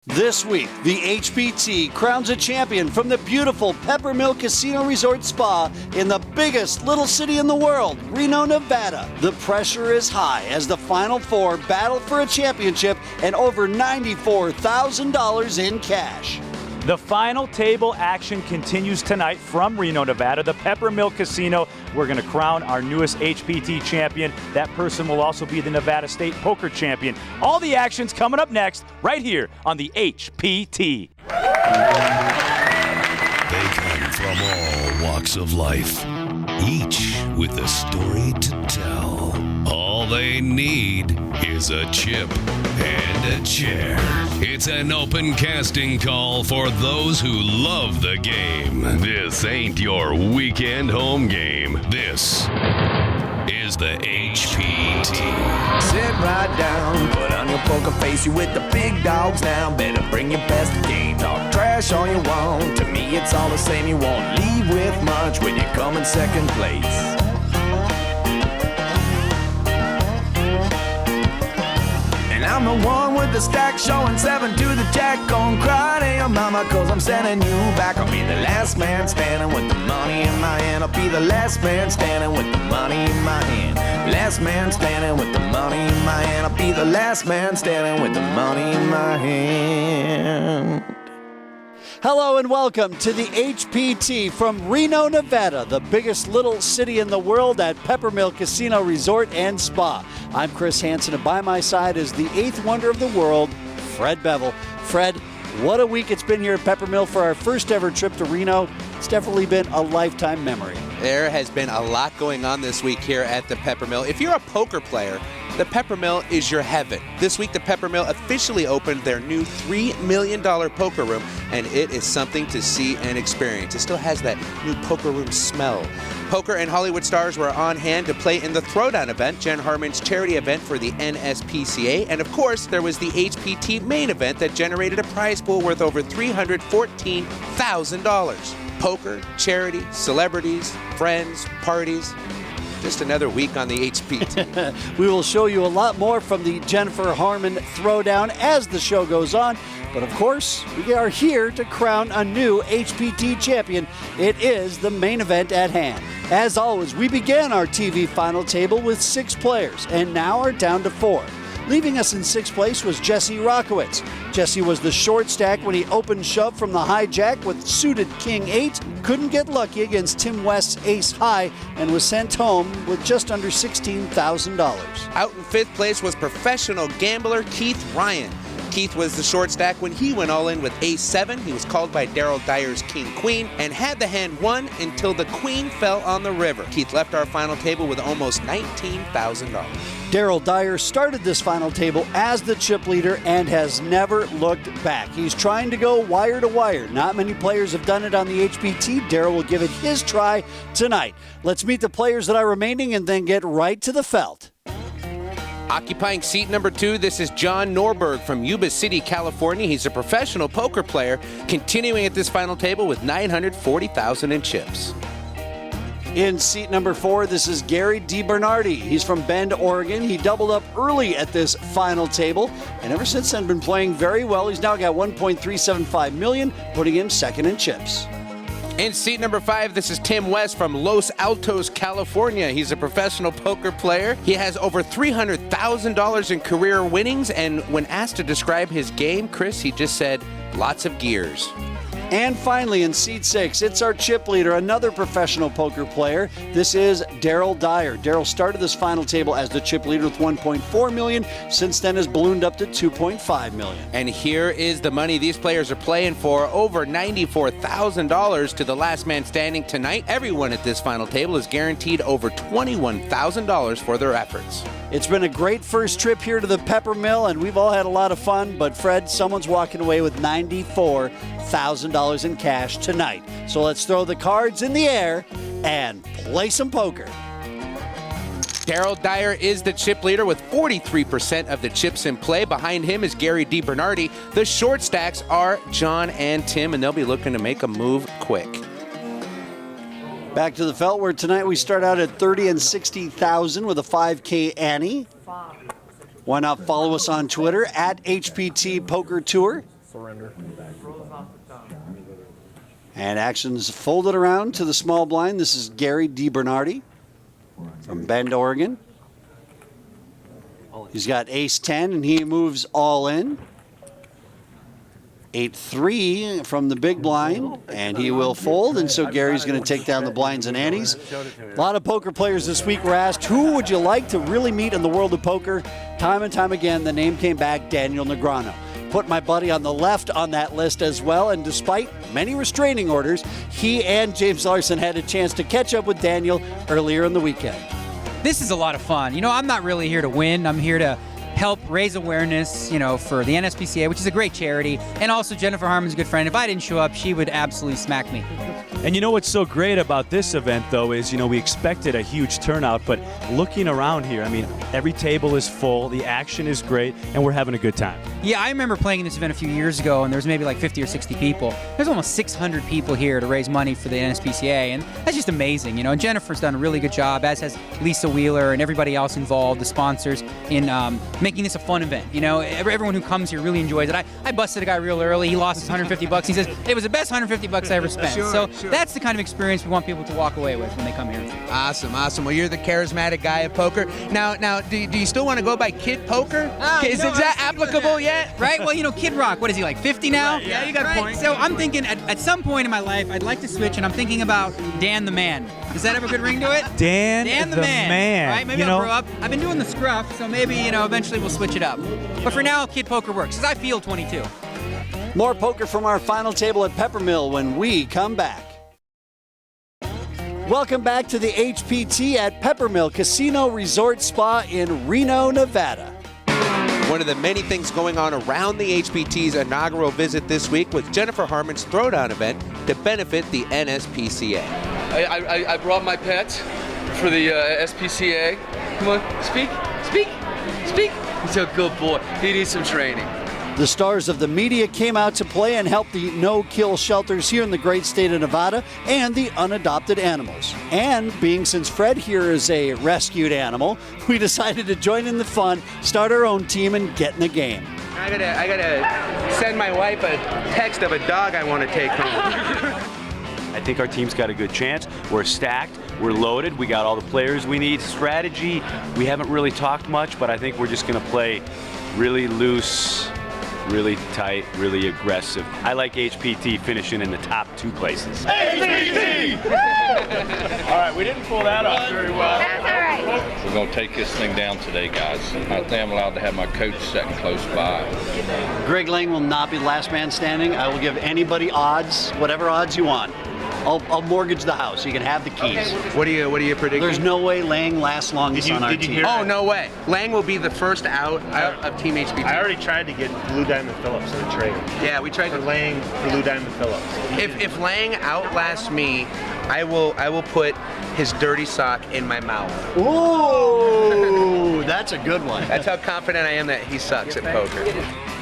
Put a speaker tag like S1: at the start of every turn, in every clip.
S1: This week, the HPT crowns a champion from the beautiful Peppermill Casino Resort Spa in the biggest little city in the world, Reno, Nevada. The pressure is high as the Final Four battle for a championship and over $94,000 in cash.
S2: The final table action continues tonight from Reno, Nevada, the Peppermill Casino. We're going to crown our newest HPT champion. That person will also be the Nevada State Poker Champion. All the action's coming up next, right here on the HPT.
S3: They come from all walks of life, each with a story to tell. All they need is a chip and a chair. It's an open casting call for those who love the game. This ain't your weekend home game. This is the HPT.
S4: Sit right down, put on your poker face. You with the big dogs now. Better bring your best game. Talk trash all you want. To me, it's all the same. You won't leave with much when you come in second place. I'm the one with the stack showing 7 to the jack. Gonna cry to your mama cause I'm sending you back. I'll be the last man standing with the money in my hand. I'll be the last man standing with the money in my hand. Last man standing with the money in my hand. I'll be the last man standing with the money in my hand.
S1: Hello and welcome to the HPT from Reno, Nevada, the biggest little city in the world at Peppermill Casino Resort and Spa. I'm Chris Hansen, and by my side is the eighth wonder of the world, Fred Bevel. Fred, what a week it's been here at Peppermill for our first ever trip to Reno. It's definitely been a lifetime memory.
S5: There has been a lot going on this week here at the Peppermill. If you're a poker player, the Peppermill is your heaven. This week, the Peppermill officially opened their new $3 million poker room, and it is something to see and experience. It still has that new poker room smell. Poker and Hollywood stars were on hand to play in the Throwdown event, Jen Harmon's charity event for the NSPCA. And of course, there was the HPT main event that generated a prize pool worth over $314,000. Poker, charity, celebrities, friends, parties. Just another week on the HPT.
S1: We will show you a lot more from the Jennifer Harmon Throwdown as the show goes on. But of course, we are here to crown a new HPT champion. It is the main event at hand. As always, we began our TV final table with 6 players and now are down to 4. Leaving us in 6th place was Jesse Rockowitz. Jesse was the short stack when he opened shove from the hijack with suited King 8, couldn't get lucky against Tim West's ace high, and was sent home with just under $16,000.
S5: Out in 5th place was professional gambler Keith Ryan. Keith was the short stack when he went all in with ace-7. He was called by Daryl Dyer's king-queen and had the hand won until the queen fell on the river. Keith left our final table with almost $19,000.
S1: Daryl Dyer started this final table as the chip leader and has never looked back. He's trying to go wire to wire. Not many players have done it on the HPT. Daryl will give it his try tonight. Let's meet the players that are remaining and then get right to the felt.
S5: Occupying seat number 2, this is John Norberg from Yuba City, California. He's a professional poker player, continuing at this final table with $940,000 in chips.
S1: In seat number 4, this is Gary DiBernardi. He's from Bend, Oregon. He doubled up early at this final table, and ever since then been playing very well. He's now got $1.375 million, putting him second in chips.
S5: In seat number 5, this is Tim West from Los Altos, California. He's a professional poker player. He has over $300,000 in career winnings, and when asked to describe his game, Chris, he just said, lots of gears.
S1: And finally, in seat 6, it's our chip leader, another professional poker player. This is Daryl Dyer. Daryl started this final table as the chip leader with $1.4 million. Since then has ballooned up to $2.5 million.
S5: And here is the money these players are playing for, over $94,000 to the last man standing tonight. Everyone at this final table is guaranteed over $21,000 for their efforts.
S1: It's been a great first trip here to the Peppermill, and we've all had a lot of fun. But Fred, someone's walking away with $94,000 in cash tonight. So let's throw the cards in the air and play some poker.
S5: Daryl Dyer is the chip leader with 43% of the chips in play. Behind him is Gary DiBernardi. The short stacks are John and Tim, and they'll be looking to make a move quick.
S1: Back to the felt, where tonight we start out at $30,000 and $60,000 with a 5K Annie. Why not follow us on Twitter at HPT Poker Tour?
S6: Surrender.
S1: And action's folded around to the small blind. This is Gary DiBernardi from Bend, Oregon. He's got ace-10, and he moves all in. 8-3 from the big blind, and he will fold, and so Gary's going to take down the blinds and antes. A lot of poker players this week were asked, who would you like to really meet in the world of poker? Time and time again, the name came back, Daniel Negreanu. Put my buddy on the left on that list as well, and despite many restraining orders, he and James Larson had a chance to catch up with Daniel earlier in the weekend.
S7: This is a lot of fun. You know, I'm not really here to win. I'm here to help raise awareness, you know, for the NSPCA, which is a great charity, and also Jennifer Harmon's a good friend. If I didn't show up, she would absolutely smack me.
S2: And you know what's so great about this event, though, is, you know, we expected a huge turnout, but looking around here, I mean, every table is full, the action is great, and we're having a good time.
S7: Yeah, I remember playing in this event a few years ago, and there was maybe like 50 or 60 people. There's almost 600 people here to raise money for the NSPCA, and that's just amazing, you know. And Jennifer's done a really good job, as has Lisa Wheeler and everybody else involved, the sponsors, in making this a fun event. You know, everyone who comes here really enjoys it. I busted a guy real early. He lost his 150 bucks. He says, it was the best 150 bucks I ever spent.
S8: Sure.
S7: That's the kind of experience we want people to walk away with when they come here.
S8: Awesome. Well, you're the charismatic guy at poker. Now, do you still want to go by Kid Poker? Is that applicable yet?
S7: Right? Well, you know, Kid Rock, what is he, like 50 now?
S8: Right, yeah, you got a point.
S7: So I'm thinking at some point in my life, I'd like to switch, and I'm thinking about Dan the Man. Does that have a good ring to it?
S2: Dan the man.
S7: Right? Maybe I'll grow up. I've been doing the scruff, so maybe, you know, eventually we'll switch it up. But for now, Kid Poker works, because I feel 22.
S1: More poker from our final table at Peppermill when we come back. Welcome back to the HPT at Peppermill Casino Resort Spa in Reno, Nevada.
S5: One of the many things going on around the HPT's inaugural visit this week was Jennifer Harmon's Throwdown event to benefit the NSPCA.
S9: I brought my pet for the SPCA. Come on, speak. He's a good boy. He needs some training.
S1: The stars of the media came out to play and help the no-kill shelters here in the great state of Nevada and the unadopted animals. And being since Fred here is a rescued animal, we decided to join in the fun, start our own team, and get in the game.
S5: I gotta send my wife a text of a dog I want to take home.
S2: I think our team's got a good chance. We're stacked, we're loaded, we got all the players we need. Strategy, we haven't really talked much, but I think we're just gonna play really loose, really tight, really aggressive. I like HPT finishing in the top 2 places.
S6: HPT! All right, we didn't pull that off very well.
S10: That's all right.
S11: We're going to take this thing down today, guys. I think I'm allowed to have my coach sitting close by.
S1: Greg Lang will not be the last man standing. I will give anybody odds, whatever odds you want. I'll mortgage the house. You can have the keys.
S5: What are you predicting?
S1: There's no way Lang lasts longest on our team.
S5: Oh, no way. Lang will be the first out of Team HPT.
S6: I already tried to get Blue Diamond Phillips in a trade.
S5: Yeah, we tried
S6: for Lang, Blue Diamond Phillips.
S5: If Lang outlasts me, I will put his dirty sock in my mouth.
S1: Ooh, that's a good one.
S5: That's how confident I am that he sucks at poker.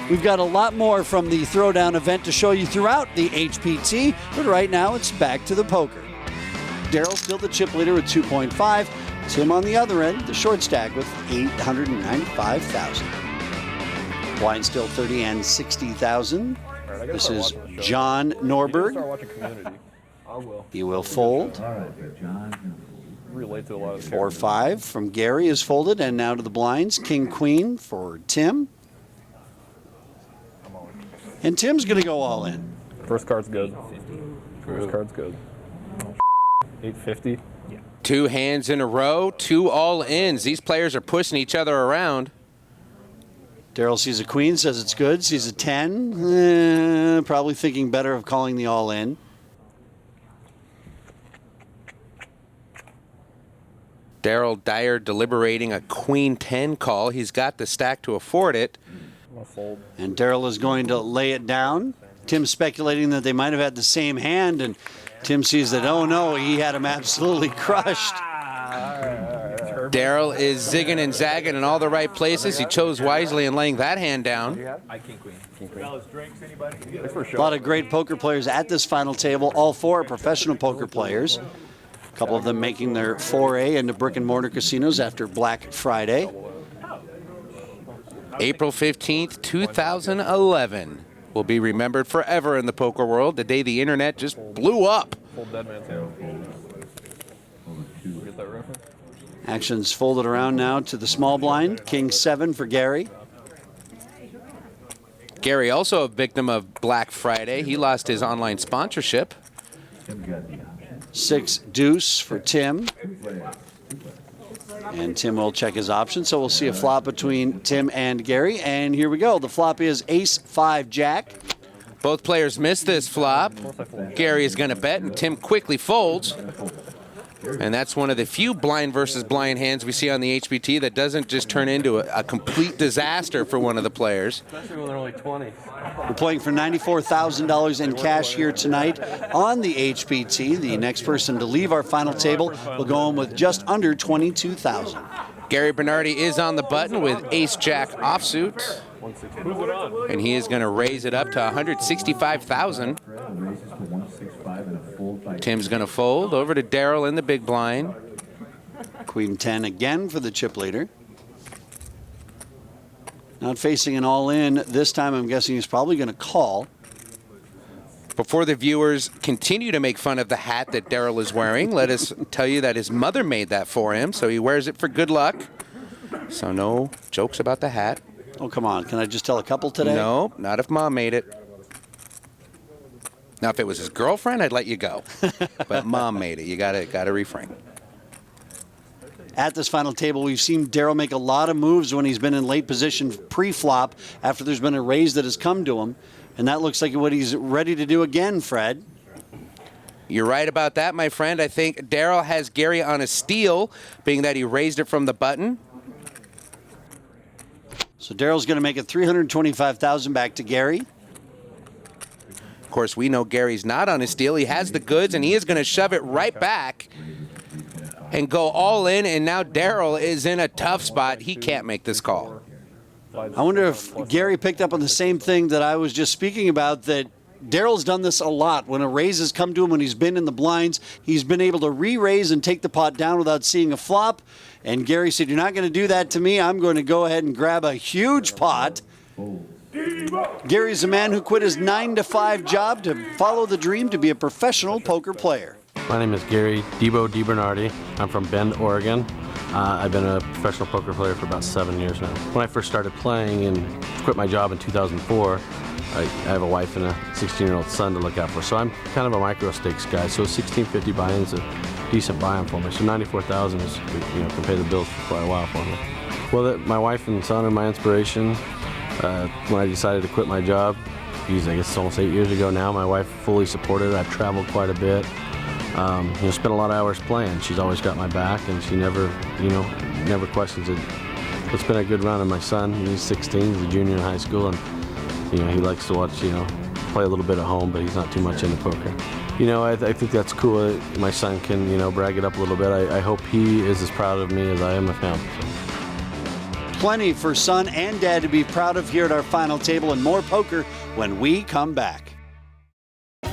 S1: We've got a lot more from the Throwdown event to show you throughout the HPT, but right now it's back to the poker. Daryl's still the chip leader with 2.5. Tim on the other end, the short stack with 895,000. Blind still 30 and 60,000. This is John Norberg. He will fold. 4-5 from Gary is folded, and now to the blinds. King Queen for Tim. And Tim's going to go all in.
S6: First card's good. First card's good. 850. Yeah.
S5: 2 hands in a row, 2 all-ins. These players are pushing each other around.
S1: Daryl sees a queen, says it's good. Sees a 10. Probably thinking better of calling the all-in.
S5: Daryl Dyer deliberating a queen 10 call. He's got the stack to afford it.
S1: And Daryl is going to lay it down. Tim's speculating that they might have had the same hand, and Tim sees that, oh no, he had him absolutely crushed.
S5: Daryl is zigging and zagging in all the right places. He chose wisely in laying that hand down.
S1: A lot of great poker players at this final table. All 4 are professional poker players. A couple of them making their foray into brick and mortar casinos after Black Friday.
S5: April 15th, 2011. will be remembered forever in the poker world, the day the internet just blew up.
S6: Hold dead man's hand. Get that reference?
S1: Action's folded around now to the small blind. King 7 for Gary.
S5: Gary also a victim of Black Friday. He lost his online sponsorship.
S1: 6 deuce for Tim. And Tim will check his options, so we'll see a flop between Tim and Gary. And here we go. The flop is ace 5 jack.
S5: Both players missed this flop. Gary is going to bet, and Tim quickly folds. And that's one of the few blind versus blind hands we see on the HPT that doesn't just turn into a complete disaster for one of the players.
S6: Especially when they're only 20.
S1: We're playing for $94,000 in cash here tonight on the HPT. The next person to leave our final table will go home with just under $22,000.
S5: Gary Bernardi is on the button with ace-jack offsuit. And he is going to raise it up to $165,000. Tim's going to fold over to Daryl in the big blind.
S1: Queen 10 again for the chip leader. Not facing an all-in this time. I'm guessing he's probably going to call.
S5: Before the viewers continue to make fun of the hat that Daryl is wearing, let us tell you that his mother made that for him, so he wears it for good luck. So no jokes about the hat.
S1: Oh, come on. Can I just tell a couple today?
S5: No, not if Mom made it. Now, if it was his girlfriend, I'd let you go. But Mom made it. You gotta refrain.
S1: At this final table, we've seen Daryl make a lot of moves when he's been in late position pre-flop after there's been a raise that has come to him. And that looks like what he's ready to do again, Fred.
S5: You're right about that, my friend. I think Daryl has Gary on a steal, being that he raised it from the button.
S1: So Daryl's going to make it $325,000 back to Gary.
S5: Of course, we know Gary's not on his steal. He has the goods, and he is going to shove it right back and go all in. And now Daryl is in a tough spot. He can't make this call.
S1: I wonder if Gary picked up on the same thing that I was just speaking about, that Daryl's done this a lot. When a raise has come to him when he's been in the blinds, he's been able to re-raise and take the pot down without seeing a flop. And Gary said, "You're not going to do that to me. I'm going to go ahead and grab a huge pot." Gary's a man who quit his 9-to-5 job to follow the dream to be a professional poker player.
S10: My name is Gary Debo DiBernardi. I'm from Bend, Oregon. I've been a professional poker player for about 7 years now. When I first started playing and quit my job in 2004, I have a wife and a 16-year-old son to look out for. So I'm kind of a micro stakes guy. So 1650 buy-in's a decent buy-in for me. So 94,000 is, can pay the bills for quite a while for me. Well, my wife and son are my inspiration. When I decided to quit my job, I guess it's almost 8 years ago now, my wife fully supported it. I've traveled quite a bit. Spent a lot of hours playing. She's always got my back, and she never questions it. It's been a good run. And my son, he's 16, he's a junior in high school, and he likes to watch, play a little bit at home, but he's not too much into poker. I think that's cool. My son can, brag it up a little bit. I hope he is as proud of me as I am of him.
S1: Plenty for son and dad to be proud of here at our final table, and more poker when we come back.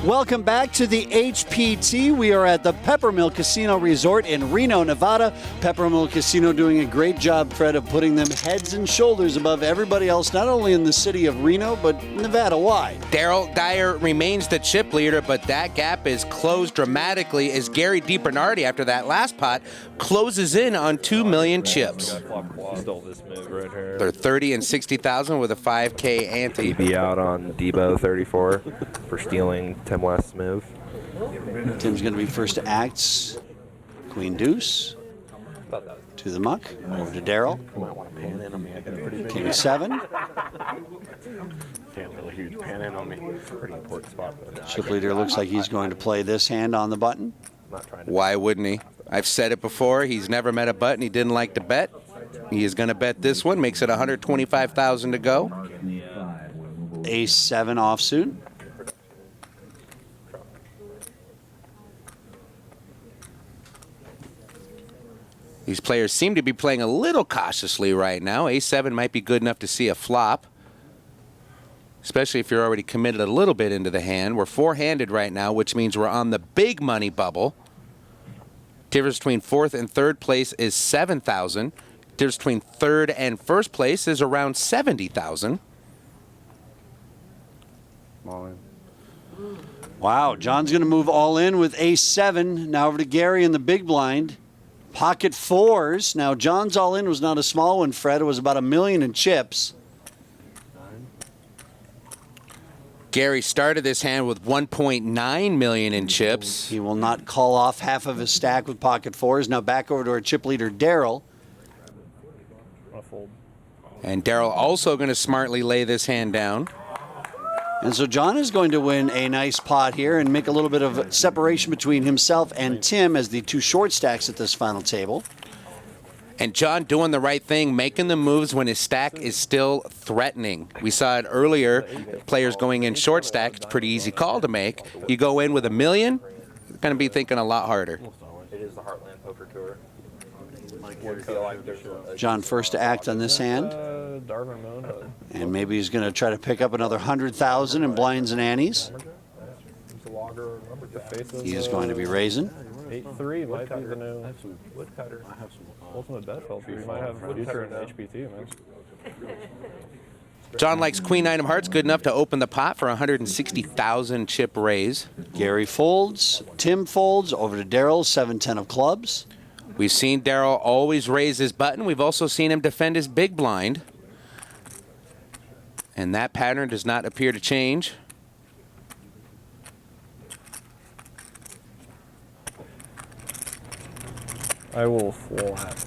S1: Welcome back to the HPT. We are at the Peppermill Casino Resort in Reno, Nevada. Peppermill Casino doing a great job, Fred, of putting them heads and shoulders above everybody else, not only in the city of Reno, but Nevada-wide.
S5: Daryl Dyer remains the chip leader, but that gap is closed dramatically as Gary DiBernardi, after that last pot, closes in on 2 million chips.
S6: Stole this move right here.
S5: They're 30 and 60,000 with a 5K ante.
S6: Be out on Debo 34 for stealing Tim West's move.
S1: Tim's going to be first to act. Queen deuce to the muck. Over to Daryl. King 7.
S6: Really huge pan in on me. Pretty important spot though.
S1: Chip leader looks like he's going to play this hand on the button.
S5: Why wouldn't he? I've said it before. He's never met a button he didn't like to bet. He is going to bet this one. Makes it $125,000 to go.
S1: Ace 7 offsuit.
S5: These players seem to be playing a little cautiously right now. A7 might be good enough to see a flop, especially if you're already committed a little bit into the hand. We're four-handed right now, which means we're on the big money bubble. Difference between fourth and third place is 7,000. Difference between third and first place is around 70,000.
S6: Small in.
S1: Wow, John's going to move all in with ace-7. Now over to Gary in the big blind. Pocket 4s. Now John's all in was not a small one, Fred. It was about $1 million in chips.
S5: Gary started this hand with $1.9 million in chips.
S1: He will not call off half of his stack with pocket 4s. Now back over to our chip leader, Daryl.
S5: And Daryl also going to smartly lay this hand down.
S1: And so John is going to win a nice pot here and make a little bit of separation between himself and Tim as the two short stacks at this final table.
S5: And John doing the right thing, making the moves when his stack is still threatening. We saw it earlier, players going in short stack, it's a pretty easy call to make. You go in with $1 million, you're going to be thinking a lot harder.
S6: It is the Heartland Poker Tour.
S1: John first to act on this hand. And maybe he's going to try to pick up another 100,000 in blinds and annies. He is going to be raising.
S6: 8-3 might be the new ultimate bet filter. You might have future in HPT, man.
S5: John likes queen nine of hearts, good enough to open the pot for 160,000 chip raise.
S1: Gary folds, Tim folds, over to Daryl, 7-10 of clubs.
S5: We've seen Daryl always raise his button. We've also seen him defend his big blind. And that pattern does not appear to change.
S6: I will flat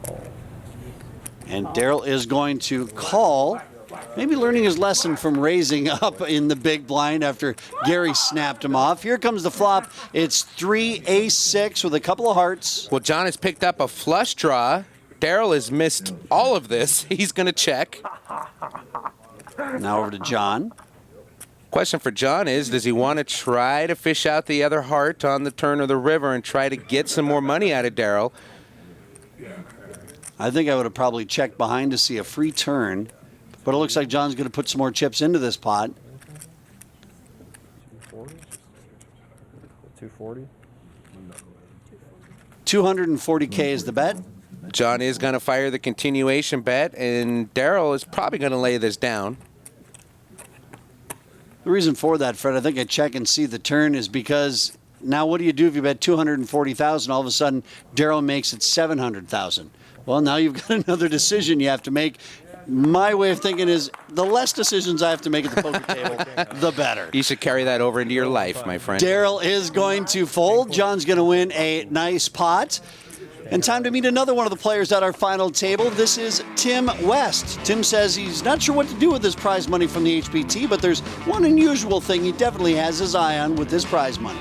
S6: call.
S1: And Daryl is going to call, maybe learning his lesson from raising up in the big blind after Gary snapped him off. Here comes the flop. It's 3 ace-6 with a couple of hearts.
S5: Well, John has picked up a flush draw. Daryl has missed all of this. He's going to check.
S1: Now over to John.
S5: Question for John is, does he want to try to fish out the other heart on the turn of the river and try to get some more money out of Daryl?
S1: I think I would have probably checked behind to see a free turn, but it looks like John's going to put some more chips into this pot.
S6: 240.
S1: 240K is the bet.
S5: John is going to fire the continuation bet, and Daryl is probably going to lay this down.
S1: The reason for that, Fred, I think I check and see the turn is because now what do you do if you bet 240,000? All of a sudden, Daryl makes it 700,000. Well, now you've got another decision you have to make. My way of thinking is the less decisions I have to make at the poker table, the better.
S5: You should carry that over into your life, my friend.
S1: Daryl is going to fold. John's going to win a nice pot. And time to meet another one of the players at our final table. This is Tim West. Tim says he's not sure what to do with this prize money from the HPT, but there's one unusual thing he definitely has his eye on with this prize money.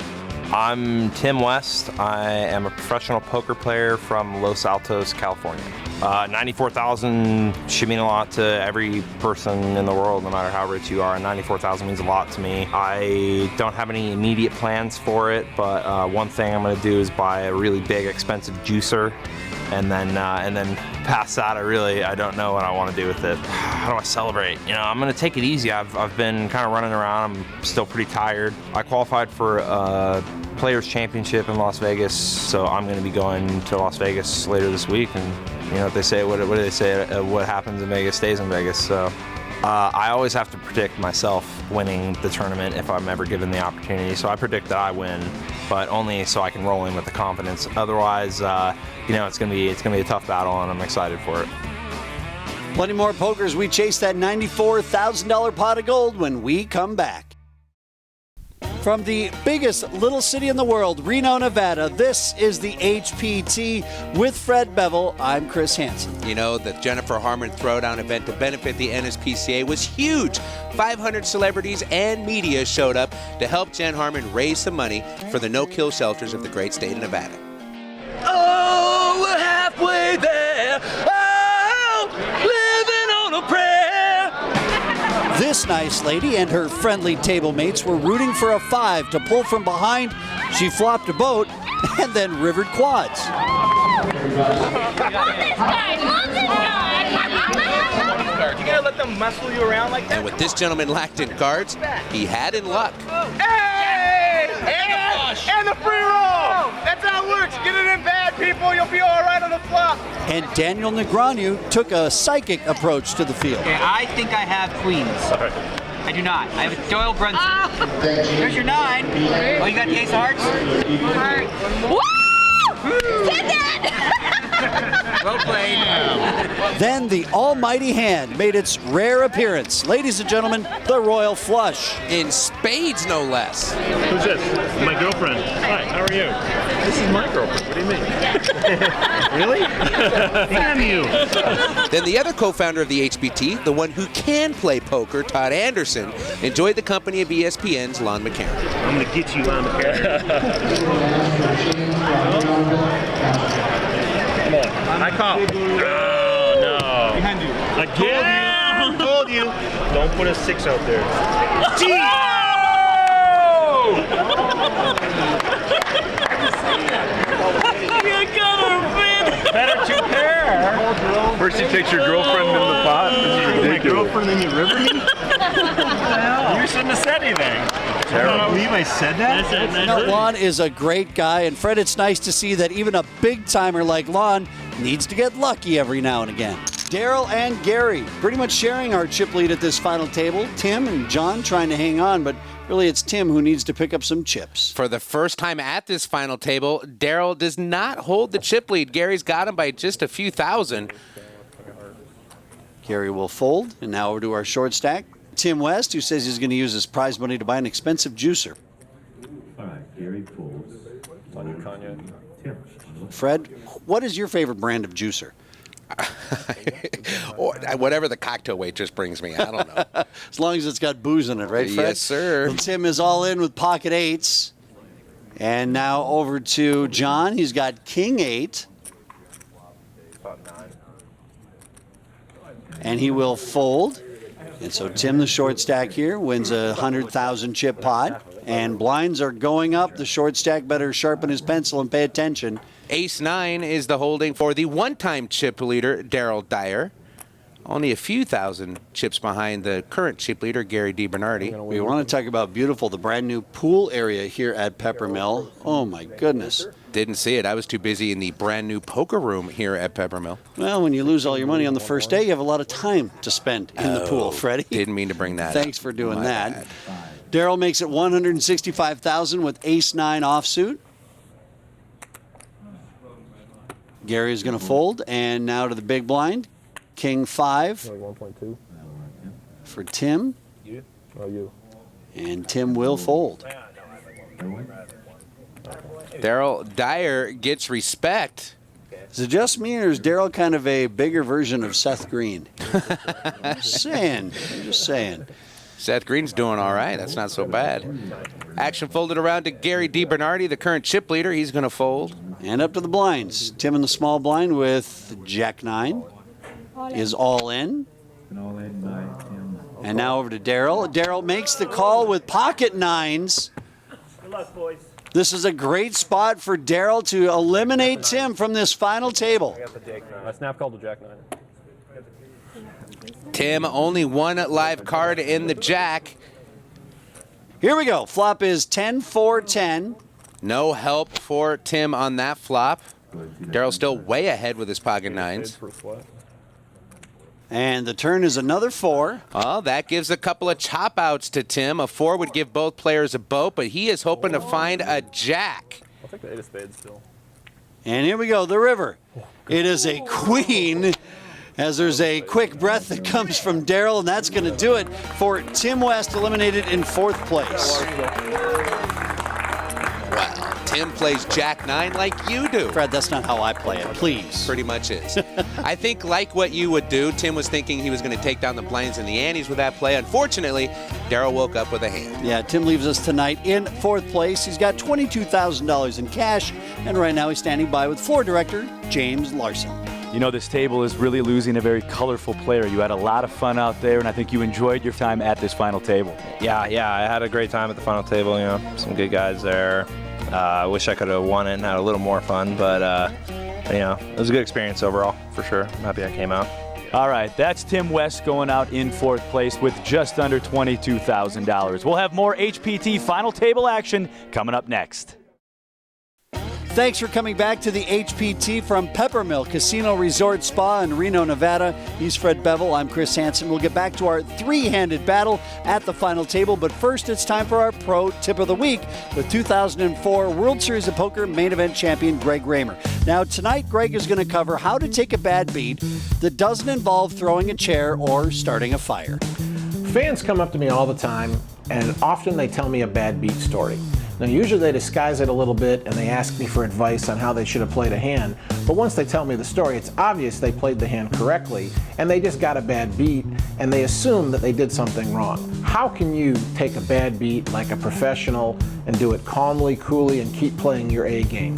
S12: I'm Tim West. I am a professional poker player from Los Altos, California. 94,000 should mean a lot to every person in the world, no matter how rich you are, and 94,000 means a lot to me. I don't have any immediate plans for it, but one thing I'm going to do is buy a really big, expensive juicer, and then past that, I don't know what I want to do with it. How do I celebrate? You know, I'm going to take it easy. I've been kind of running around. I'm still pretty tired. I qualified for Players Championship in Las Vegas, so I'm going to be going to Las Vegas later this week, and you know what they say, what do they say, what happens in Vegas stays in Vegas. So I always have to predict myself winning the tournament if I'm ever given the opportunity. So I predict that I win, but only so I can roll in with the confidence. Otherwise, you know, it's gonna be a tough battle, and I'm excited for it.
S1: Plenty more pokers. We chase that $94,000 pot of gold when we come back. From the biggest little city in the world, Reno, Nevada, this is the HPT with Fred Bevel. I'm Chris Hansen.
S5: You know, the Jennifer Harmon Throwdown event to benefit the NSPCA was huge. 500 celebrities and media showed up to help Jen Harmon raise some money for the no-kill shelters of the great state of Nevada.
S4: Oh, we're halfway there. Oh, living on a prayer.
S1: This nice lady and her friendly table mates were rooting for a 5 to pull from behind. She flopped a boat and then rivered quads.
S13: You gotta let them muscle you around like that?
S5: And with this gentleman lacked in cards, he had in luck.
S13: Hey! And the free roll! That's how it works. Get it in bad, people. You'll be all right on the flop.
S1: And Daniel Negreanu took a psychic approach to the field.
S14: Okay, I think I have queens.
S7: I do not. I have a Doyle Brunson. There's your 9. Oh, you got the ace of hearts?
S14: Woo! Said that!
S7: Well played.
S1: Then the almighty hand made its rare appearance. Ladies and gentlemen, the royal flush.
S5: In spades, no less.
S6: Who's this? My girlfriend. Hi, how are you? This is my girlfriend. What do you mean? Really? Damn you.
S5: Then the other co-founder of the HPT, the one who can play poker, Todd Anderson, enjoyed the company of ESPN's Lon McCarron.
S6: I'm going to get you, Lon McCarron. Come on. I call. Oh, no. Behind you. Again? I told you. Don't put a 6 out there. Better to pair. First you takes your girlfriend in the pot. My girlfriend and you river me? You shouldn't have said anything. I don't believe I said that.
S1: Lon is a great guy, and Fred, it's nice to see that even a big timer like Lon needs to get lucky every now and again. Daryl and Gary pretty much sharing our chip lead at this final table. Tim and John trying to hang on, but really it's Tim who needs to pick up some chips.
S5: For the first time at this final table, Daryl does not hold the chip lead. Gary's got him by just a few thousand.
S1: Gary will fold, and now over to our short stack. Tim West, who says he's going to use his prize money to buy an expensive juicer.
S15: All right, Gary folds.
S6: On you, Kanye.
S1: Fred, what is your favorite brand of juicer?
S5: Or whatever the cocktail waitress brings me. I don't know.
S1: As long as it's got booze in it, right, Fred?
S5: Yes, sir.
S1: Well, Tim is all in with pocket 8s. And now over to John. He's got king 8. And he will fold. And so Tim, the short stack here, wins a 100,000 chip pot. And blinds are going up. The short stack better sharpen his pencil and pay attention.
S5: Ace-9 is the holding for the one-time chip leader, Daryl Dyer. Only a few thousand chips behind the current chip leader, Gary DiBernardi.
S1: We want to talk about beautiful, the brand new pool area here at Peppermill. Oh my goodness.
S5: Didn't see it. I was too busy in the brand new poker room here at Peppermill.
S1: Well, when you lose all your money on the first day, you have a lot of time to spend in the pool, Freddie.
S5: Didn't mean to bring that
S1: Thanks
S5: up.
S1: for doing
S5: My
S1: that.
S5: bad.
S1: Daryl makes it 165,000 with ace-9 offsuit. Gary is going to fold, and now to the big blind. King 5
S6: Like 1.2.
S1: for Tim,
S6: You? Oh, you.
S1: and Tim will fold.
S5: Daryl Dyer gets respect.
S1: Is it just me, or is Daryl kind of a bigger version of Seth Green? I'm just saying.
S5: Seth Green's doing all right. That's not so bad. Action folded around to Gary DiBernardi, the current chip leader. He's going to fold.
S1: And up to the blinds. Tim in the small blind with Jack 9 is all in. And now over to Daryl. Daryl makes the call with pocket 9s.
S6: Good luck, boys.
S1: This is a great spot for Daryl to eliminate Tim from this final table.
S6: I got the Jake 9. I snap called the Jack 9.
S5: Tim, only one live card in the Jack.
S1: Here we go. Flop is 10-4-10.
S5: No help for Tim on that flop. Daryl's still way ahead with his pocket 9s.
S1: And the turn is another 4.
S5: Oh, that gives a couple of chop outs to Tim. A 4 would give both players a boat, but he is hoping to find a Jack.
S6: I'll take the 8 of spades still.
S1: And here we go, the river. It is a queen, as there's a quick breath that comes from Daryl, and that's going to do it for Tim West, eliminated in 4th place.
S5: Well, Tim plays Jack 9 like you do.
S1: Fred, that's not how I play it, please.
S5: Pretty much is. I think like what you would do, Tim was thinking he was going to take down the blinds and the antes with that play. Unfortunately, Daryl woke up with a hand.
S1: Yeah, Tim leaves us tonight in 4th place. He's got $22,000 in cash, and right now he's standing by with floor director James Larson.
S2: You know, this table is really losing a very colorful player. You had a lot of fun out there, and I think you enjoyed your time at this final table.
S12: Yeah, I had a great time at the final table. You know, some good guys there. I wish I could have won it and had a little more fun, but you know, it was a good experience overall, for sure. I'm happy I came out.
S2: All right, that's Tim West going out in 4th place with just under $22,000. We'll have more HPT final table action coming up next.
S1: Thanks for coming back to the HPT from Peppermill Casino Resort Spa in Reno, Nevada. He's Fred Bevel. I'm Chris Hansen. We'll get back to our three-handed battle at the final table, but first it's time for our Pro Tip of the Week with 2004 World Series of Poker main event champion Greg Raymer. Now, tonight, Greg is going to cover how to take a bad beat that doesn't involve throwing a chair or starting a fire.
S16: Fans come up to me all the time, and often they tell me a bad beat story. Now, usually they disguise it a little bit and they ask me for advice on how they should have played a hand, but once they tell me the story, it's obvious they played the hand correctly and they just got a bad beat and they assume that they did something wrong. How can you take a bad beat like a professional and do it calmly, coolly, and keep playing your A game?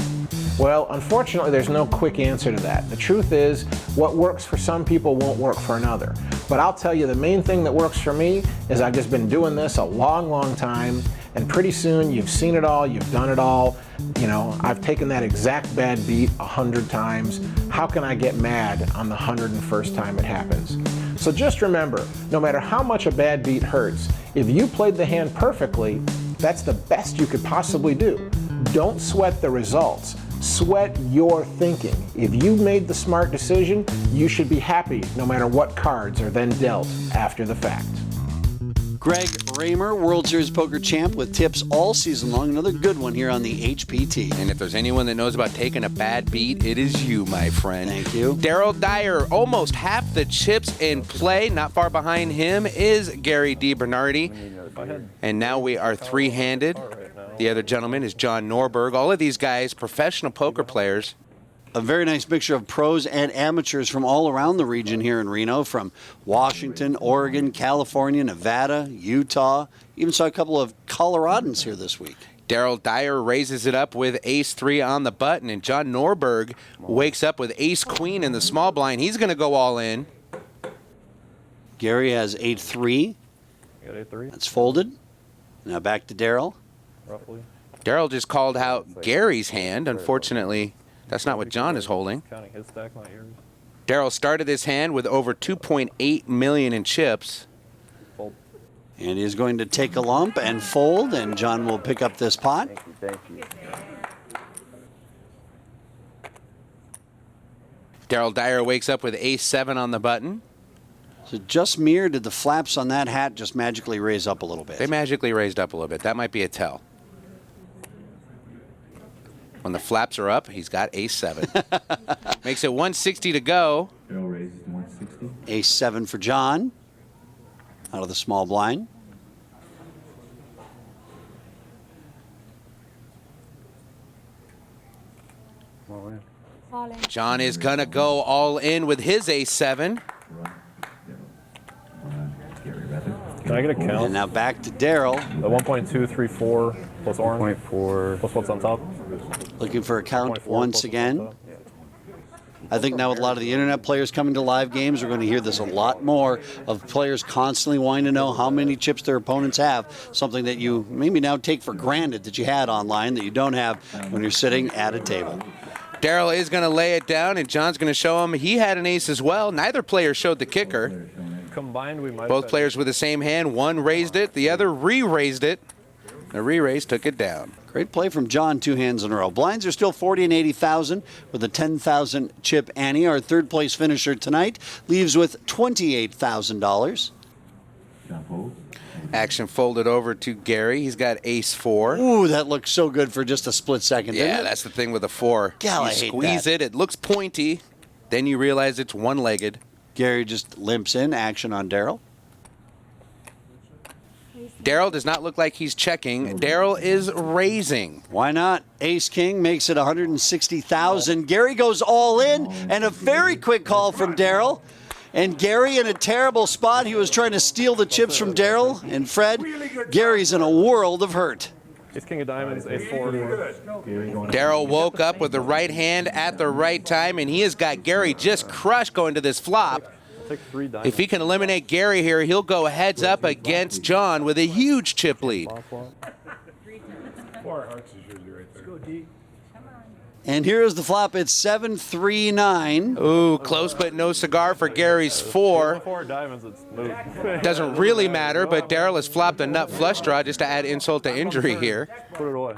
S16: Well, unfortunately, there's no quick answer to that. The truth is, what works for some people won't work for another. But I'll tell you, the main thing that works for me is I've just been doing this a long, long time, and pretty soon you've seen it all, you've done it all. You know, I've taken that exact bad beat 100 times. How can I get mad on the 101st time it happens? So just remember, no matter how much a bad beat hurts, if you played the hand perfectly, that's the best you could possibly do. Don't sweat the results. Sweat your thinking. If you made the smart decision, you should be happy no matter what cards are then dealt after the fact.
S1: Greg Raymer, World Series Poker champ with tips all season long. Another good one here on the HPT.
S5: And if there's anyone that knows about taking a bad beat, it is you, my friend.
S1: Thank you.
S5: Daryl Dyer, almost half the chips in play. Not far behind him is Gary DiBernardi. And now we are three-handed. The other gentleman is John Norberg. All of these guys, professional poker players.
S1: A very nice mixture of pros and amateurs from all around the region here in Reno, from Washington, Oregon, California, Nevada, Utah. Even saw a couple of Coloradans here this week.
S5: Daryl Dyer raises it up with ace-3 on the button, and John Norberg wakes up with ace-queen in the small blind. He's going to go all in.
S1: Gary has 8-3. That's folded. Now back to Daryl.
S5: Daryl just called out Gary's hand. Unfortunately, that's not what John is holding. Daryl started this hand with over $2.8 million in chips.
S1: And he's going to take a lump and fold, and John will pick up this pot.
S6: Thank you.
S5: Daryl Dyer wakes up with ace-7 on the button.
S1: So just mere, did the flaps on that hat just magically raise up a little bit?
S5: They magically raised up a little bit. That might be a tell. When the flaps are up, he's got ace-7. Makes it 160 to go.
S15: Daryl raises to 160.
S1: Ace-7 for John. Out of the small blind.
S5: John is going to go all in with his ace-7.
S6: Can I get a count?
S1: And now back to Daryl.
S6: The 1.234 plus orange. 1.4 plus what's on top?
S1: Looking for a count once again. I think now with a lot of the internet players coming to live games, we're going to hear this a lot more of players constantly wanting to know how many chips their opponents have, something that you maybe now take for granted that you had online that you don't have when you're sitting at a table.
S5: Daryl is going to lay it down, and John's going to show him he had an ace as well. Neither player showed the kicker.
S6: Combined, we might.
S5: Both players with the same hand. One raised it, the other re-raised it. The re-raise took it down.
S1: Great play from John, 2 hands in a row. Blinds are still 40 and 80,000 with a 10,000 chip ante. Our third place finisher tonight leaves with $28,000.
S5: Action folded over to Gary. He's got ace-4.
S1: Ooh, that looks so good for just a split second, didn't
S5: Yeah,
S1: it?
S5: that's the thing with a 4.
S1: Gal, I
S5: you
S1: hate
S5: squeeze
S1: that.
S5: it looks pointy. Then you realize it's one-legged.
S1: Gary just limps in. Action on Daryl.
S5: Daryl does not look like he's checking. Daryl is raising.
S1: Why not? Ace-King makes it 160,000. Gary goes all in, and a very quick call from Daryl. And Gary in a terrible spot. He was trying to steal the chips from Daryl and Fred. Gary's in a world of hurt.
S6: Ace King of Diamonds, ace-4.
S5: Daryl woke up with the right hand at the right time, and he has got Gary just crushed going to this flop. If he can eliminate Gary here, he'll go heads up against John with a huge chip lead.
S1: And here is the flop. It's 7-3-9.
S5: Ooh, close but no cigar for Gary's 4. Doesn't really matter, but Daryl has flopped a nut flush draw just to add insult to injury here.
S6: Put it away.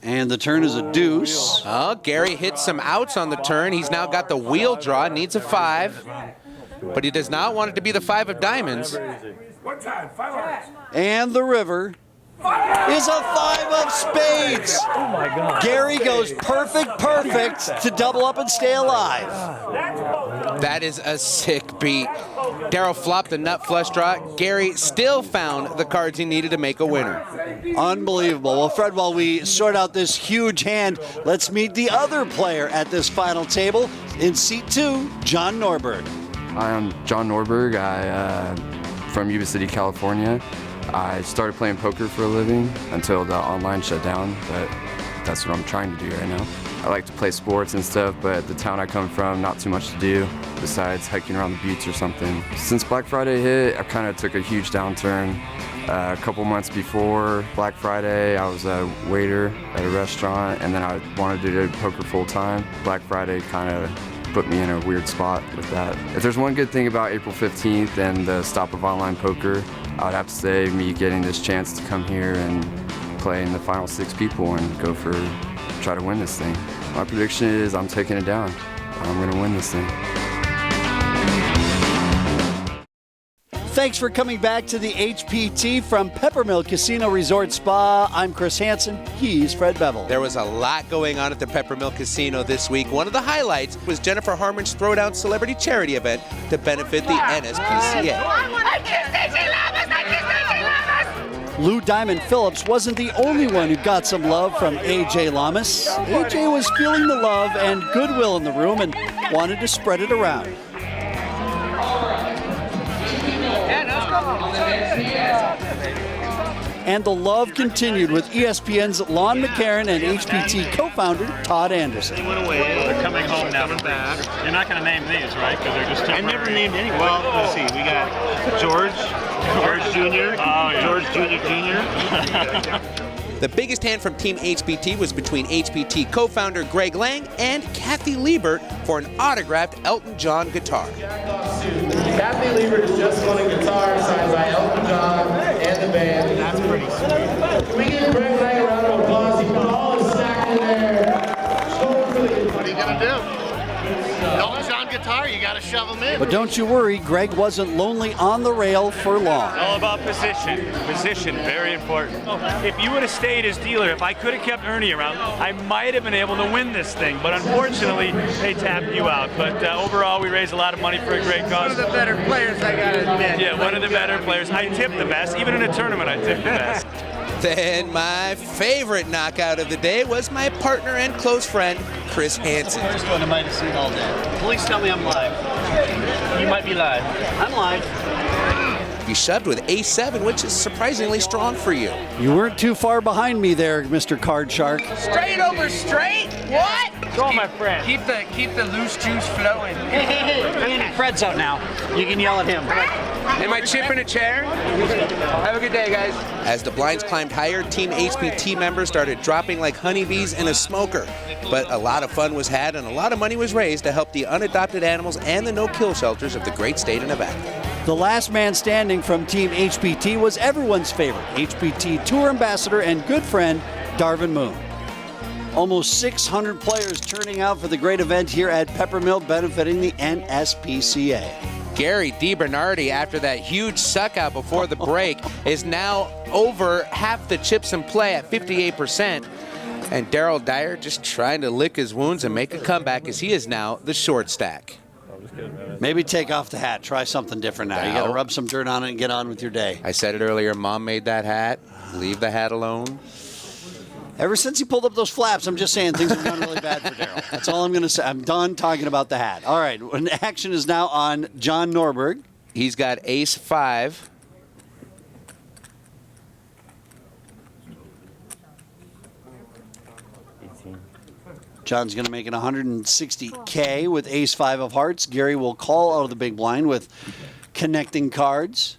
S1: And the turn is a deuce.
S5: Oh, Gary hits some outs on the turn. He's now got the wheel draw, needs a 5. But he does not want it to be the 5 of diamonds.
S1: And the river is a 5 of spades.
S2: Oh my God.
S1: Gary goes perfect to double up and stay alive.
S5: That is a sick beat. Darryl flopped the nut flush draw. Gary still found the cards he needed to make a winner.
S1: Unbelievable. Well, Fred, while we sort out this huge hand, let's meet the other player at this final table. In seat 2, John Norberg.
S17: Hi, I'm John Norberg. I'm from Yuba City, California. I started playing poker for a living until the online shut down, but that's what I'm trying to do right now. I like to play sports and stuff, but the town I come from, not too much to do besides hiking around the buttes or something. Since Black Friday hit, I kind of took a huge downturn. A couple months before Black Friday, I was a waiter at a restaurant, and then I wanted to do poker full time. Black Friday kind of put me in a weird spot with that. If there's one good thing about April 15th and the stop of online poker, I would have to say me getting this chance to come here and play in the final 6 people and try to win this thing. My prediction is I'm taking it down. I'm gonna win this thing.
S1: Thanks for coming back to the HPT from Peppermill Casino Resort Spa. I'm Chris Hansen. He's Fred Bevel.
S5: There was a lot going on at the Peppermill Casino this week. One of the highlights was Jennifer Harmon's Throwdown Celebrity Charity event to benefit the NSPCA.
S1: Lou Diamond Phillips wasn't the only one who got some love from AJ Lamas. AJ was feeling the love and goodwill in the room and wanted to spread it around. And the love continued with ESPN's Lon McCarron and HPT co-founder Todd Anderson.
S6: They went away. They're coming home now. They're back. You're not going to name these, right? Because they're just temporary. I never named any. Well, let's see. We got George Jr. Oh, yeah. George Jr.
S5: The biggest hand from Team HPT was between HPT co-founder Greg Lang and Kathy Liebert for an autographed Elton John guitar.
S18: Kathy Liebert has just won a guitar signed by Elton John and the band. That's pretty sweet. Can we give Greg Lang a round of applause? He put all his stack in there. What are you going to do? Elton John guitar, you got to shove him in.
S1: But don't you worry, Greg wasn't lonely on the rail for long.
S2: All about position. Position, very important. If you would have stayed as dealer, if I could have kept Ernie around, I might have been able to win this thing. But unfortunately, they tapped you out. But overall, we raised a lot of money for a great cause.
S18: One of the better players, I got to admit.
S2: Yeah, one of the better players. I tipped the best. Even in a tournament, I tipped the best.
S5: Then my favorite knockout of the day was my partner and close friend, Chris Hansen.
S1: First one I might have seen all day. Please tell me I'm live.
S6: You might be live.
S1: I'm live.
S5: You shoved with ace-7, which is surprisingly strong for you.
S1: You weren't too far behind me there, Mr. Card Shark.
S8: Straight over straight? What?
S2: Go on, my friend.
S8: Keep the loose juice flowing.
S1: Hey, Fred's out now. You can yell at him.
S8: Am I chipping a chair? Have a good day, guys.
S5: As the blinds climbed higher, Team HPT members started dropping like honeybees in a smoker. But a lot of fun was had and a lot of money was raised to help the unadopted animals and the no-kill shelters of the great state of Nevada.
S1: The last man standing from Team HPT was everyone's favorite, HPT Tour Ambassador and good friend, Darvin Moon. Almost 600 players turning out for the great event here at Peppermill benefiting the NSPCA.
S5: Gary DiBernardi, after that huge suck out before the break, is now over half the chips in play at 58%. And Darryl Dyer just trying to lick his wounds and make a comeback as he is now the short stack.
S1: Maybe take off the hat. Try something different now. You got to rub some dirt on it and get on with your day.
S5: I said it earlier, Mom made that hat. Leave the hat alone.
S1: Ever since he pulled up those flaps, I'm just saying things have gone really bad for Darryl. That's all I'm going to say. I'm done talking about the hat. All right, action is now on John Norberg.
S5: He's got ace-5.
S1: John's going to make it 160K with ace-5 of hearts. Gary will call out of the big blind with connecting cards.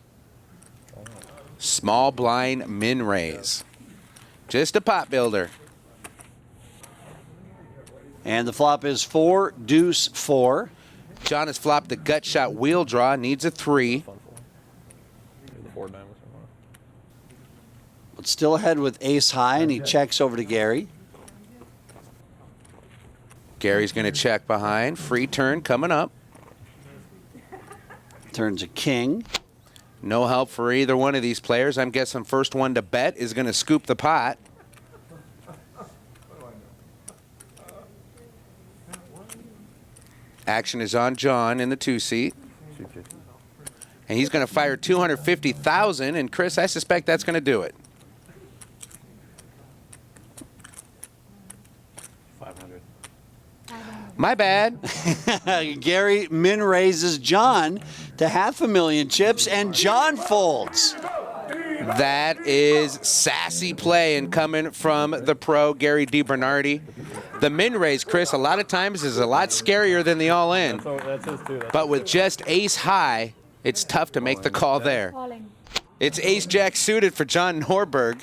S5: Small blind min raise. Just a pot builder.
S1: And the flop is 4, deuce, 4.
S5: John has flopped the gut shot wheel draw, needs a 3.
S1: But still ahead with ace high, and he checks over to Gary.
S5: Gary's going to check behind. Free turn coming up.
S1: Turns a king.
S5: No help for either one of these players. I'm guessing first one to bet is going to scoop the pot. Action is on John in the 2-seat. And he's going to fire $250,000. And Chris, I suspect that's going to do it.
S6: 500.
S5: My bad.
S1: Gary min raises John to $500,000 chips, and John folds.
S5: That is sassy play and coming from the pro, Gary DiBernardi. The min raise, Chris, a lot of times is a lot scarier than the all-in.
S6: That's his too.
S5: But with just ace high, it's tough to make the call there. It's ace-jack suited for John Norberg.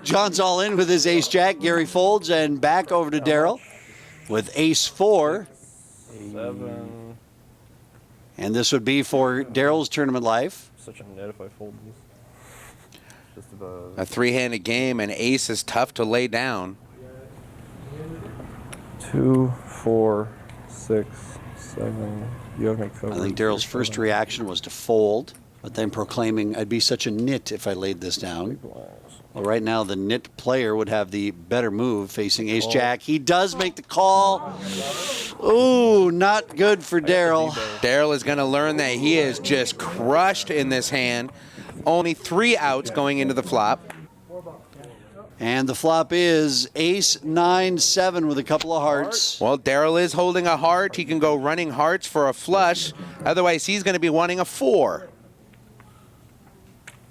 S1: John's all in with his ace-jack. Gary folds, and back over to Daryl with ace-4.
S6: 7.
S1: And this would be for Daryl's tournament life.
S6: Such a net if I fold this. Just about.
S5: A three-handed game, and ace is tough to lay down.
S6: 2, 4, 6, 7. You have to make cover.
S1: I think Daryl's first reaction was to fold, but then proclaiming, I'd be such a nit if I laid this down. Well, right now, the nit player would have the better move facing ace-jack. He does make the call. Ooh, not good for Daryl.
S5: Daryl is going to learn that he is just crushed in this hand. Only 3 outs going into the flop.
S1: And the flop is ace-9-7 with a couple of hearts.
S5: Well, Daryl is holding a heart. He can go running hearts for a flush. Otherwise, he's going to be wanting a 4.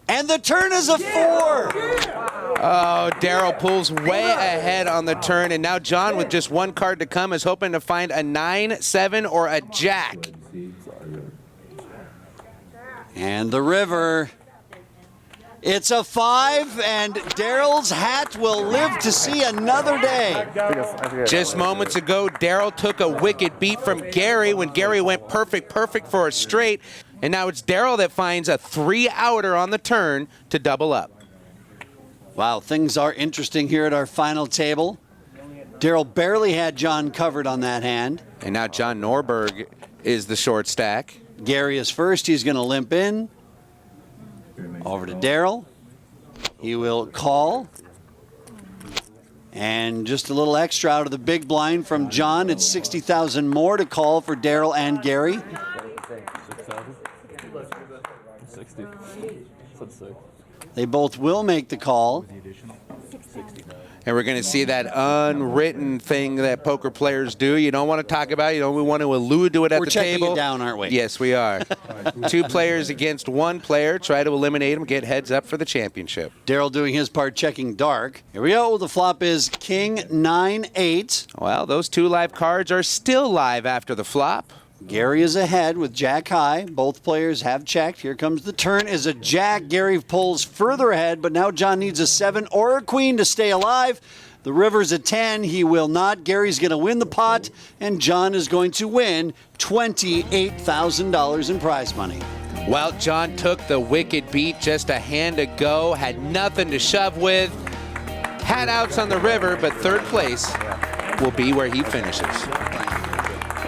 S1: And the turn is a 4.
S5: Oh, Daryl pulls way ahead on the turn, and now John, with just 1 card to come, is hoping to find a 9, 7, or a jack.
S1: And the river. It's a 5, and Daryl's hat will live to see another day.
S5: Just moments ago, Daryl took a wicked beat from Gary when Gary went perfect for a straight. And now it's Daryl that finds a 3-outer on the turn to double up.
S1: Wow, things are interesting here at our final table. Daryl barely had John covered on that hand.
S5: And now John Norberg is the short stack.
S1: Gary is first. He's going to limp in. Over to Daryl. He will call. And just a little extra out of the big blind from John. It's 60,000 more to call for Daryl and Gary.
S6: 60. Said 6.
S1: They both will make the call.
S5: And we're going to see that unwritten thing that poker players do. You don't want to talk about it. You don't want to allude to it at the table.
S1: We're checking it down, aren't we?
S5: Yes, we are. 2 players against 1 player. Try to eliminate him. Get heads up for the championship.
S1: Daryl doing his part, checking dark. Here we go. The flop is king 9-8.
S5: Well, those 2 live cards are still live after the flop.
S1: Gary is ahead with jack high. Both players have checked. Here comes the turn is a jack. Gary pulls further ahead, but now John needs a 7 or a queen to stay alive. The river's a 10. He will not. Gary's going to win the pot, and John is going to win $28,000 in prize money.
S5: Well, John took the wicked beat just a hand ago, had nothing to shove with, had outs on the river, but third place will be where he finishes.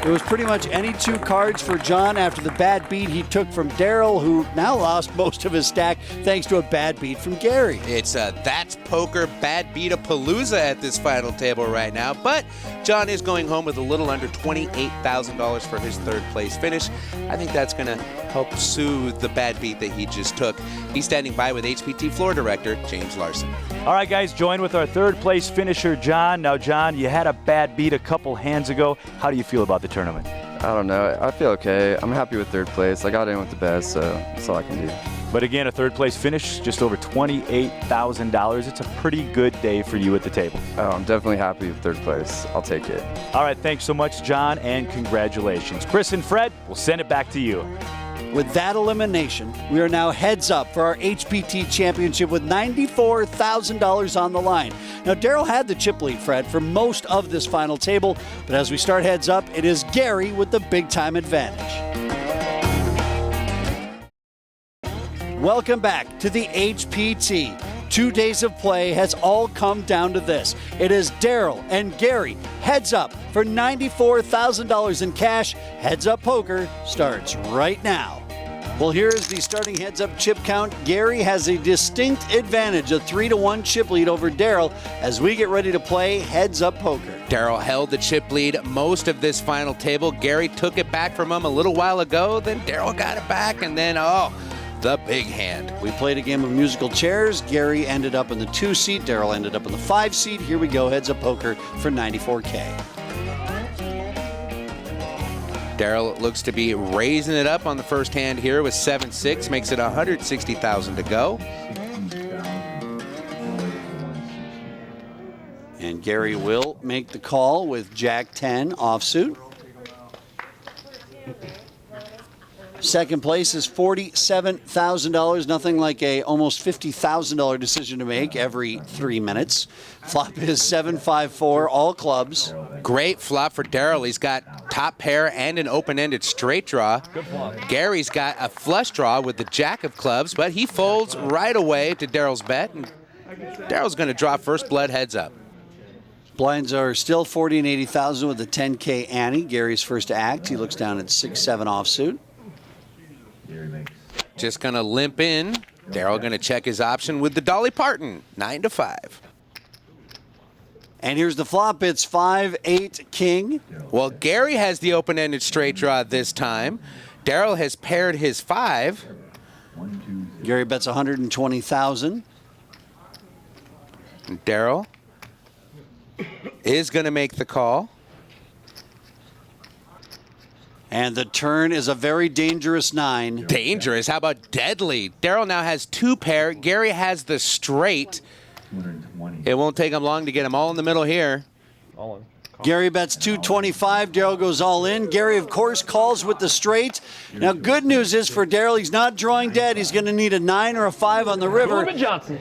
S1: It was pretty much any 2 cards for John after the bad beat he took from Daryl, who now lost most of his stack thanks to a bad beat from Gary.
S5: It's a That's Poker bad beat-a-palooza at this final table right now, but John is going home with a little under $28,000 for his third place finish. I think that's going to help soothe the bad beat that he just took. He's standing by with HPT floor director James Larson.
S2: All right, guys, join with our third place finisher, John. Now, John, you had a bad beat a couple hands ago. How do you feel about the tournament?
S17: I don't know. I feel okay. I'm happy with third place. I got in with the best, so that's all I can do.
S2: But again, a third place finish, just over $28,000. It's a pretty good day for you at the table.
S17: Oh, I'm definitely happy with third place. I'll take it.
S2: All right, thanks so much, John, and congratulations. Chris and Fred, we'll send it back to you.
S1: With that elimination, we are now heads up for our HPT championship with $94,000 on the line. Now, Daryl had the chip lead, Fred, for most of this final table, but as we start heads up, it is Gary with the big-time advantage. Welcome back to the HPT 2 days of play has all come down to this. It is Daryl and Gary heads up for $94,000 in cash. Heads Up Poker starts right now. Well, here's the starting heads-up chip count. Gary has a distinct advantage, a 3-1 chip lead over Daryl as we get ready to play heads-up poker.
S5: Daryl held the chip lead most of this final table. Gary took it back from him a little while ago. Then Daryl got it back, and then, the big hand.
S1: We played a game of musical chairs. Gary ended up in the 2 seat. Daryl ended up in the 5 seat. Here we go, heads-up poker for $94K.
S5: Daryl looks to be raising it up on the first hand here with 7-6, makes it $160,000 to go.
S1: And Gary will make the call with Jack-10 offsuit. Second place is $47,000. Nothing like a almost $50,000 decision to make every 3 minutes. Flop is 7-5-4, all clubs.
S5: Great flop for Daryl. He's got top pair and an open-ended straight draw.
S6: Good flop.
S5: Gary's got a flush draw with the jack of clubs, but he folds right away to Daryl's bet. And Daryl's going to draw first blood heads up.
S1: Blinds are still 40 and 80,000 with the 10K ante. Gary's first act. He looks down at 6-7 offsuit.
S5: Just going to limp in. Daryl going to check his option with the Dolly Parton, 9-5.
S1: And here's the flop. It's 5-8 king.
S5: Well, Gary has the open-ended straight draw this time. Daryl has paired his 5.
S1: Gary bets 120,000.
S5: Daryl is going to make the call.
S1: And the turn is a very dangerous 9.
S5: Dangerous? How about deadly? Daryl now has 2 pair. Gary has the straight. It won't take him long to get them all in the middle here.
S6: All in.
S1: Gary bets 225. Daryl goes all in. Gary, of course, calls with the straight. Now, good news is for Daryl, he's not drawing dead. He's going to need a 9 or a 5 on the river.
S6: Johnson.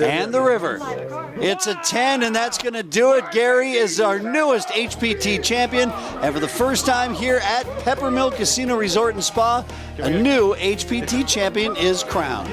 S1: And the river. It's a 10, and that's going to do it. Gary is our newest HPT champion. And for the first time here at Peppermill Casino Resort and Spa, a new HPT champion is crowned.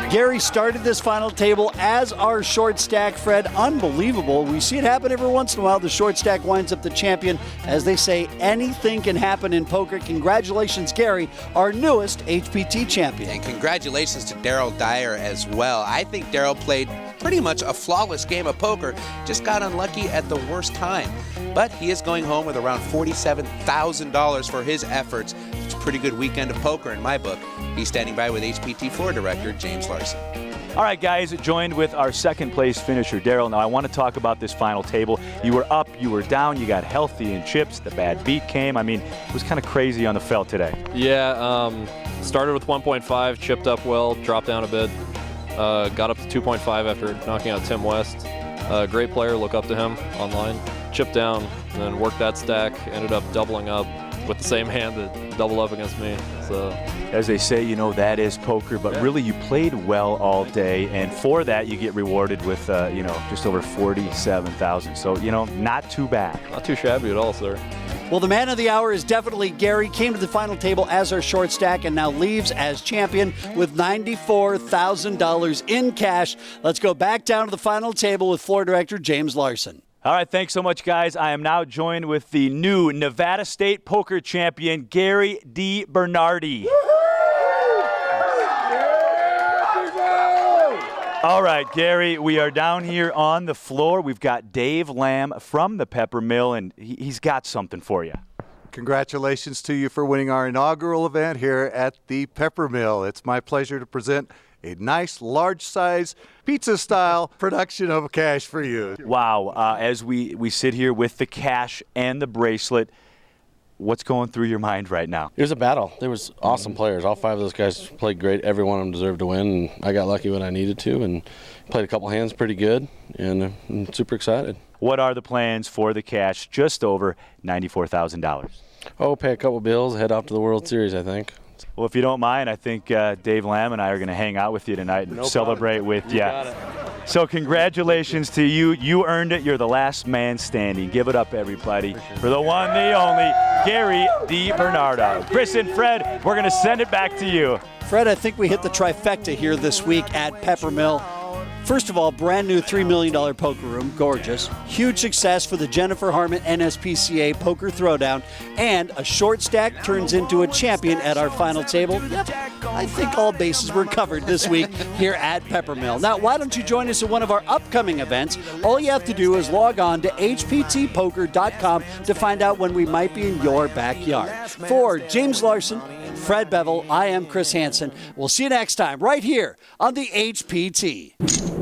S1: Gary started this final table as our short stack, Fred. Unbelievable. We see it happen every once in a while. The short stack winds up the champion. As they say, anything can happen in poker. Congratulations, Gary, our newest HPT champion.
S5: And congratulations to Daryl Dyer as well. I think Daryl played pretty much a flawless game of poker, just got unlucky at the worst time. But he is going home with around $47,000 for his efforts. It's a pretty good weekend of poker in my book. He's standing by with HPT floor director James Larson.
S2: All right, guys, joined with our second place finisher, Daryl. Now, I want to talk about this final table. You were up, you were down, you got healthy in chips, the bad beat came. I mean, it was kind of crazy on the felt today.
S6: Yeah, started with 1.5, chipped up well, dropped down a bit, got up to 2.5 after knocking out Tim West. Great player, look up to him online. Chipped down, and then worked that stack, ended up doubling up with the same hand that doubled up against me. So,
S2: as they say, you know, that is poker, but really you played well all day, and for that you get rewarded with, you know, just over $47,000. So, you know, not too bad.
S6: Not too shabby at all, sir.
S1: Well, the man of the hour is definitely Gary. Came to the final table as our short stack and now leaves as champion with $94,000 in cash. Let's go back down to the final table with floor director James Larson.
S2: All right, thanks so much, guys. I am now joined with the new Nevada State poker champion, Gary D. Bernardi. All right, Gary, we are down here on the floor. We've got Dave Lamb from the Peppermill, and he's got something for you.
S19: Congratulations to you for winning our inaugural event here at the Peppermill. It's my pleasure to present a nice, large-size, pizza-style production of cash for you.
S2: Wow. As we sit here with the cash and the bracelet, what's going through your mind right now?
S10: It was a battle. There was awesome players. All 5 of those guys played great. Every one of them deserved to win, and I got lucky when I needed to and played a couple hands pretty good, and I'm super excited.
S2: What are the plans for the cash just over $94,000?
S10: Oh, pay a couple bills, head off to the World Series, I think.
S2: best. Well, if you don't mind, I think Dave Lamb and I are going to hang out with you tonight and celebrate with you. So congratulations to you. You earned it. You're the last man standing. Give it up, everybody, for the one, the only, Gary DiBernardo. Chris and Fred, we're going to send it back to you.
S1: Fred, I think we hit the trifecta here this week at Peppermill. First of all, brand new $3 million poker room, gorgeous. Huge success for the Jennifer Harmon NSPCA Poker Throwdown, and a short stack turns into a champion at our final table. Yep, I think all bases were covered this week here at Peppermill. Now, why don't you join us at one of our upcoming events? All you have to do is log on to hptpoker.com to find out when we might be in your backyard. For James Larson and Fred Bevel, I am Chris Hansen. We'll see you next time right here on the HPT.